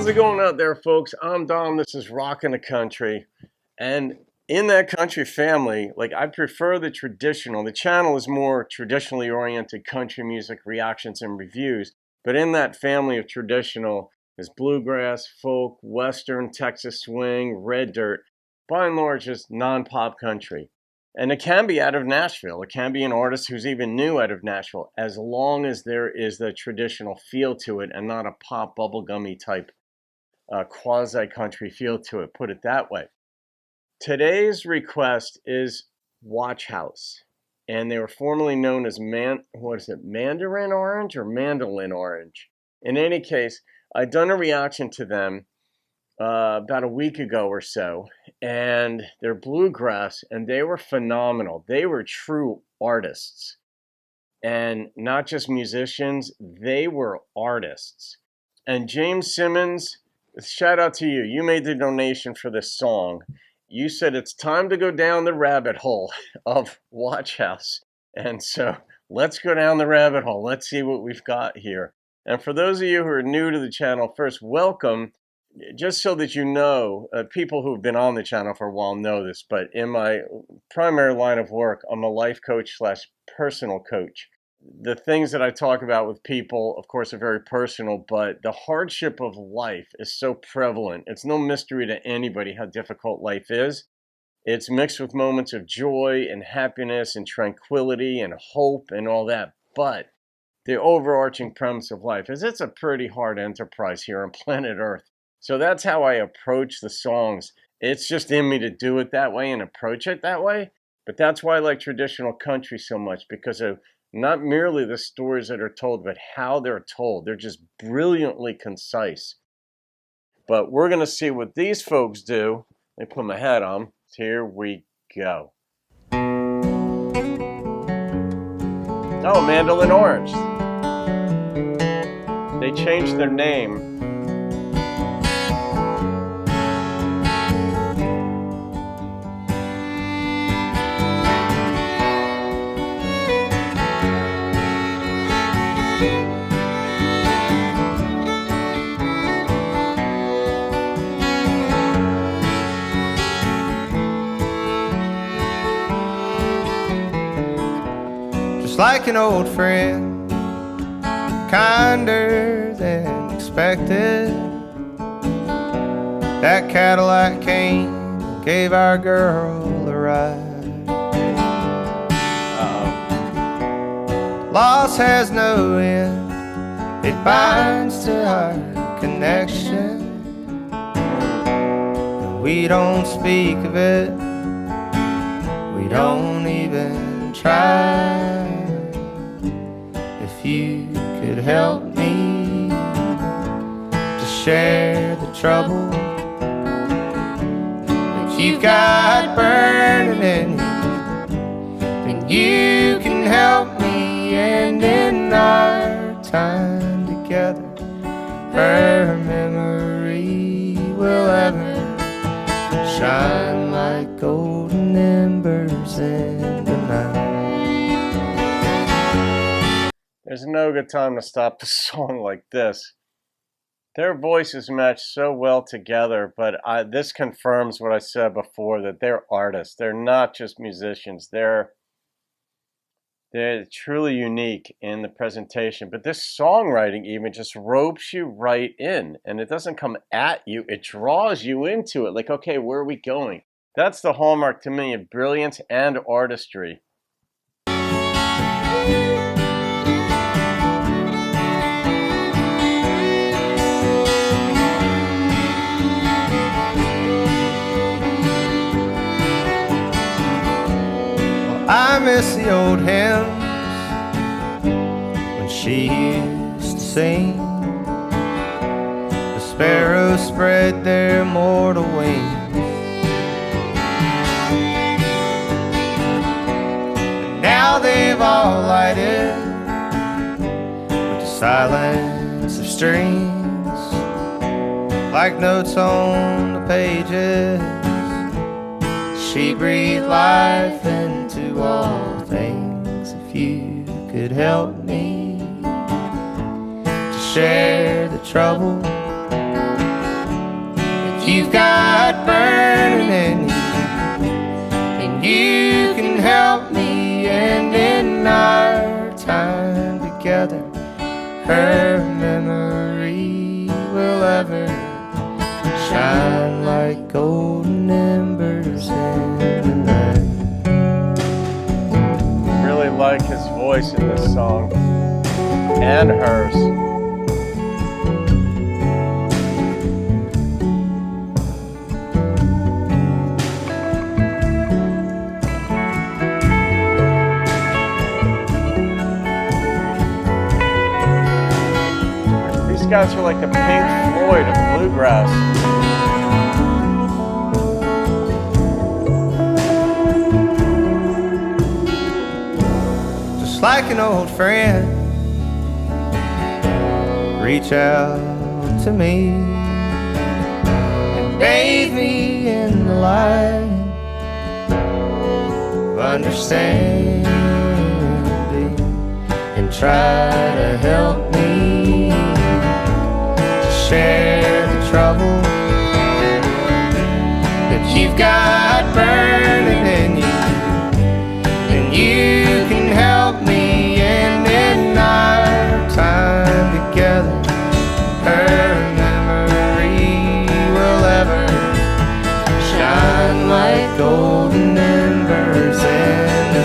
How's it going out there, folks? I'm Dom. This is Rockin' the Country. And in that country family, like, I prefer the traditional. The channel is more traditionally oriented country music reactions and reviews. But in that family of traditional is bluegrass, folk, western, Texas swing, red dirt. By and large, just non-pop country. And it can be out of Nashville. It can be an artist who's even new out of Nashville, as long as there is the traditional feel to it and not a pop bubblegummy type quasi-country feel to it, put it that way. Today's request is Watchhouse, and they were formerly known as Mandarin Orange or Mandolin Orange. In any case, I'd done a reaction to them about a week ago or so, and they're bluegrass, and they were phenomenal. They were true artists, and not just musicians. They were artists. And James Simmons, shout out to you. You made the donation for this song. You said it's time to go down the rabbit hole of Watchhouse, and so let's go down the rabbit hole. Let's see what we've got here. And for those of you who are new to the channel, first, welcome. Just so that you know, people who've been on the channel for a while know this, but in my primary line of work, I'm a life coach / personal coach. The things that I talk about with people, of course, are very personal, but the hardship of life is so prevalent. It's no mystery to anybody how difficult life is. It's mixed with moments of joy and happiness and tranquility and hope and all that. But the overarching premise of life is it's a pretty hard enterprise here on planet Earth. So that's how I approach the songs. It's just in me to do it that way and approach it that way. But that's why I like traditional country so much, because of not merely the stories that are told, but how they're told. They're just brilliantly concise. But we're going to see what these folks do. Let me put my hat on. Here we go. Oh, Mandolin Orange. They changed their name. Just like an old friend, kinder than expected. That Cadillac came and gave our girl a ride. Loss has no end, it binds to our connection. And we don't speak of it, we don't even try. If you could help me to share the trouble that you've got burning in you, then you can help me. And in our time together, her memory will ever shine like golden embers in the night. There's no good time to stop a song like this. Their voices match so well together, but this confirms what I said before, that they're artists. They're not just musicians. They're truly unique in the presentation. But this songwriting even just ropes you right in, and it doesn't come at you. It draws you into it. Like, okay, where are we going? That's the hallmark to me of brilliance and artistry. I miss the old hymns when she used to sing. The sparrows spread their mortal wings, but now they've all lighted with the silence of strings, like notes on the pages. She breathed life into all things. If you could help me to share the trouble you've got burning in you, and you can help me. And in our time together, her memory will ever shine like golden embers in the night. Really like his voice in this song, and hers. These guys are like the Pink Floyd of bluegrass. Like an old friend, reach out to me and bathe me in the light of understanding, and try to help me to share the trouble that you've got burning in you, and you can help me. And in our time together, her memory will ever shine like golden embers in the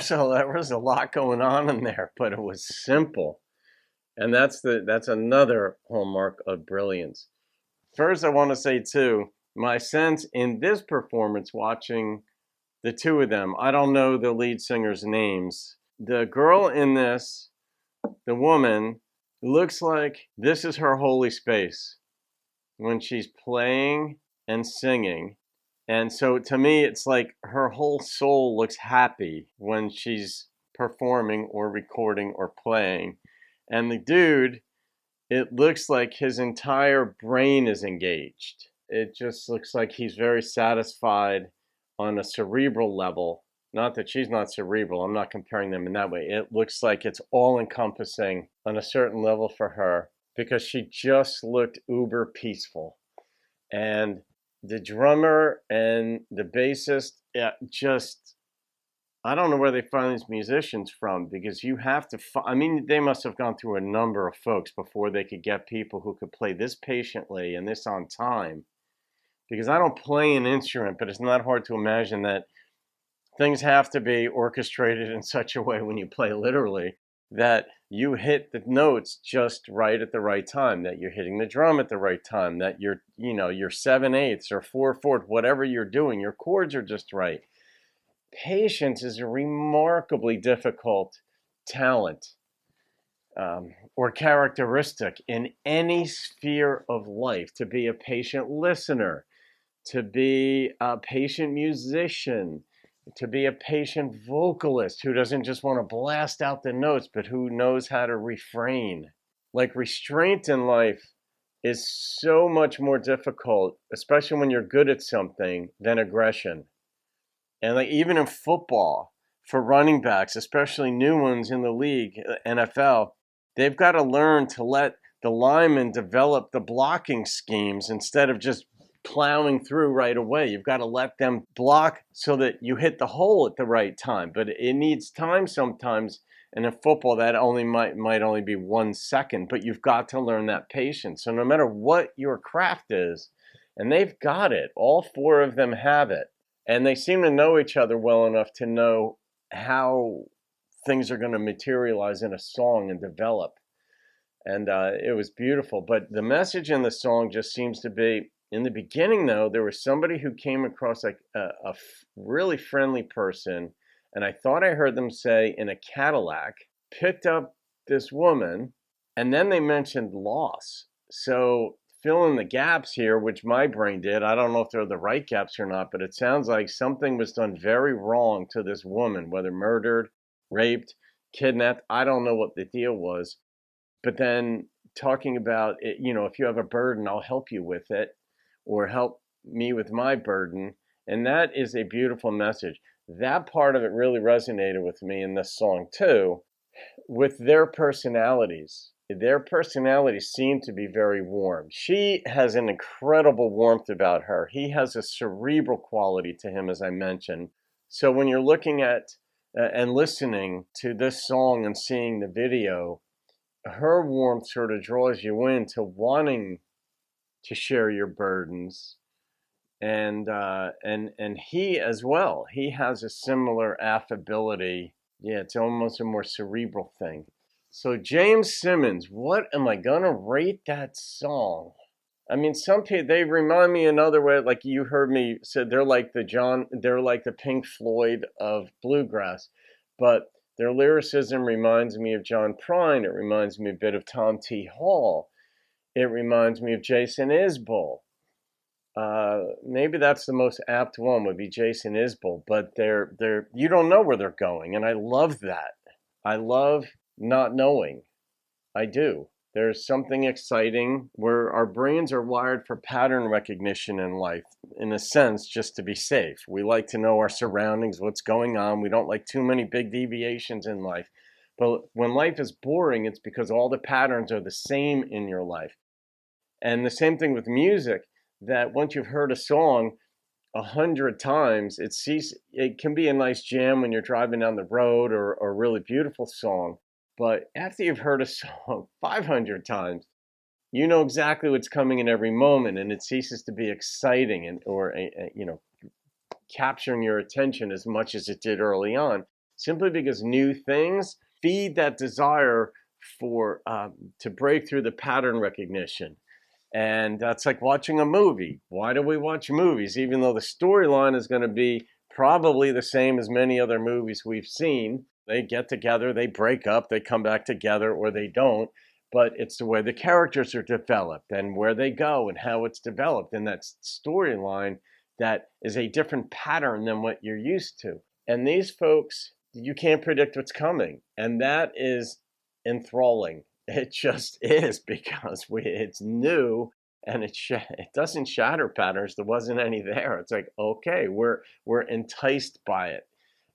There was a lot going on in there, but it was simple. And that's another hallmark of brilliance. First, I want to say too, my sense in this performance, watching the two of them, I don't know the lead singers' names. The girl in this, the woman, looks like this is her holy space when she's playing and singing. And so to me, it's like her whole soul looks happy when she's performing or recording or playing. And the dude, it looks like his entire brain is engaged. It just looks like he's very satisfied on a cerebral level. Not that she's not cerebral, I'm not comparing them in that way. It looks like it's all encompassing on a certain level for her because she just looked uber peaceful. And the drummer and the bassist, I don't know where they find these musicians from, because you have to, they must have gone through a number of folks before they could get people who could play this patiently and this on time. Because I don't play an instrument, but it's not hard to imagine that things have to be orchestrated in such a way when you play literally that you hit the notes just right at the right time, that you're hitting the drum at the right time, that you're 7/8 or 4/4, whatever you're doing, your chords are just right. Patience is a remarkably difficult talent or characteristic in any sphere of life. To be a patient listener, to be a patient musician, to be a patient vocalist who doesn't just want to blast out the notes, but who knows how to refrain. Like, restraint in life is so much more difficult, especially when you're good at something, than aggression. And like even in football, for running backs, especially new ones in the league, NFL, they've got to learn to let the linemen develop the blocking schemes instead of just plowing through right away. You've got to let them block so that you hit the hole at the right time. But it needs time sometimes. And in football, that might only be 1 second. But you've got to learn that patience. So no matter what your craft is, and they've got it, all four of them have it. And they seem to know each other well enough to know how things are going to materialize in a song and develop. And it was beautiful. But the message in the song just seems to be, in the beginning, though, there was somebody who came across like a really friendly person and I thought I heard them say in a Cadillac, picked up this woman, and then they mentioned loss. So fill in the gaps here, which my brain did. I don't know if they're the right gaps or not, but it sounds like something was done very wrong to this woman, whether murdered, raped, kidnapped. I don't know what the deal was. But then talking about it, if you have a burden, I'll help you with it, or help me with my burden. And that is a beautiful message. That part of it really resonated with me in this song too, with their personalities. Their personalities seem to be very warm. She has an incredible warmth about her. He has a cerebral quality to him, as I mentioned. So when you're looking at and listening to this song and seeing the video, her warmth sort of draws you into wanting to share your burdens. And he as well. He has a similar affability. Yeah, it's almost a more cerebral thing. So James Simmons, what am I gonna rate that song? I mean, some people, they remind me another way, like you heard me said, they're like the Pink Floyd of bluegrass, but their lyricism reminds me of John Prine. It reminds me a bit of Tom T. Hall. It reminds me of Jason Isbell. Maybe that's the most apt one, would be Jason Isbell, but you don't know where they're going, and I love that. I love not knowing. I do. There's something exciting where our brains are wired for pattern recognition in life, in a sense, just to be safe. We like to know our surroundings, what's going on. We don't like too many big deviations in life. But when life is boring, it's because all the patterns are the same in your life. And the same thing with music, that once you've heard a song 100 times, it can be a nice jam when you're driving down the road, or a really beautiful song. But after you've heard a song 500 times, you know exactly what's coming in every moment, and it ceases to be exciting or capturing your attention as much as it did early on, simply because new things feed that desire for to break through the pattern recognition. And that's like watching a movie. Why do we watch movies? Even though the storyline is going to be probably the same as many other movies we've seen. They get together, they break up, they come back together, or they don't. But it's the way the characters are developed and where they go and how it's developed. And that storyline that is a different pattern than what you're used to. And these folks, you can't predict what's coming. And that is enthralling. It just is, because it's new, and it doesn't shatter patterns. There wasn't any there. It's like, okay, we're enticed by it.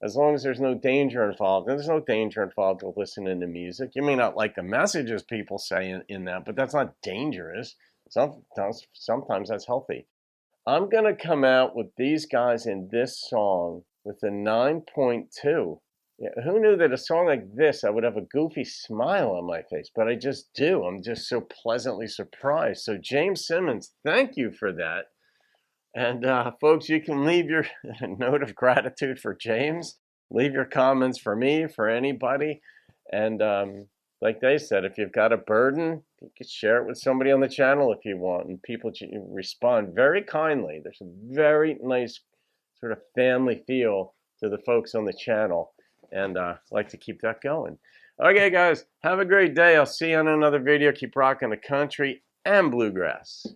As long as there's no danger involved. And there's no danger involved with listening to music. You may not like the messages people say in that, but that's not dangerous. Sometimes that's healthy. I'm going to come out with these guys in this song with a 9.2. Yeah, who knew that a song like this, I would have a goofy smile on my face, but I just do. I'm just so pleasantly surprised. So James Simmons, thank you for that. And folks, you can leave your note of gratitude for James. Leave your comments for me, for anybody. And like they said, if you've got a burden, you can share it with somebody on the channel if you want. And people respond very kindly. There's a very nice sort of family feel to the folks on the channel. And I like to keep that going. Okay, guys, have a great day. I'll see you on another video. Keep rocking the country and bluegrass.